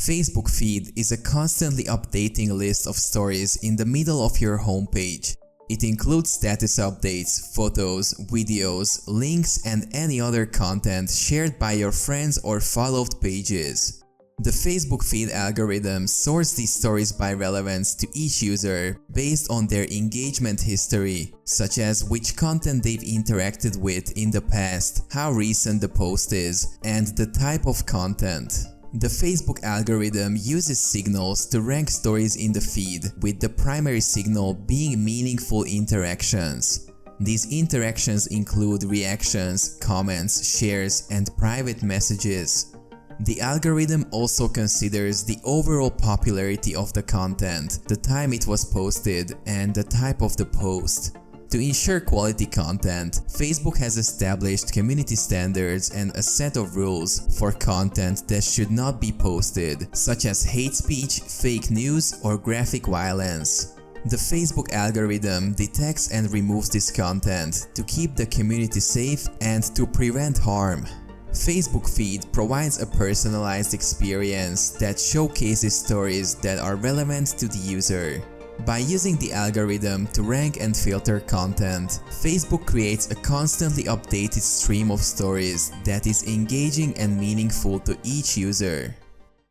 Facebook feed is a constantly updating list of stories in the middle of your homepage. It includes status updates, photos, videos, links, and any other content shared by your friends or followed pages. The Facebook feed algorithm sorts these stories by relevance to each user based on their engagement history, such as which content they've interacted with in the past, how recent the post is, and the type of content. The Facebook algorithm uses signals to rank stories in the feed, with the primary signal being meaningful interactions. These interactions include reactions, comments, shares, and private messages. The algorithm also considers the overall popularity of the content, the time it was posted, and the type of the post. To ensure quality content, Facebook has established community standards and a set of rules for content that should not be posted, such as hate speech, fake news, or graphic violence. The Facebook algorithm detects and removes this content to keep the community safe and to prevent harm. Facebook feed provides a personalized experience that showcases stories that are relevant to the user. By using the algorithm to rank and filter content, Facebook creates a constantly updated stream of stories that is engaging and meaningful to each user.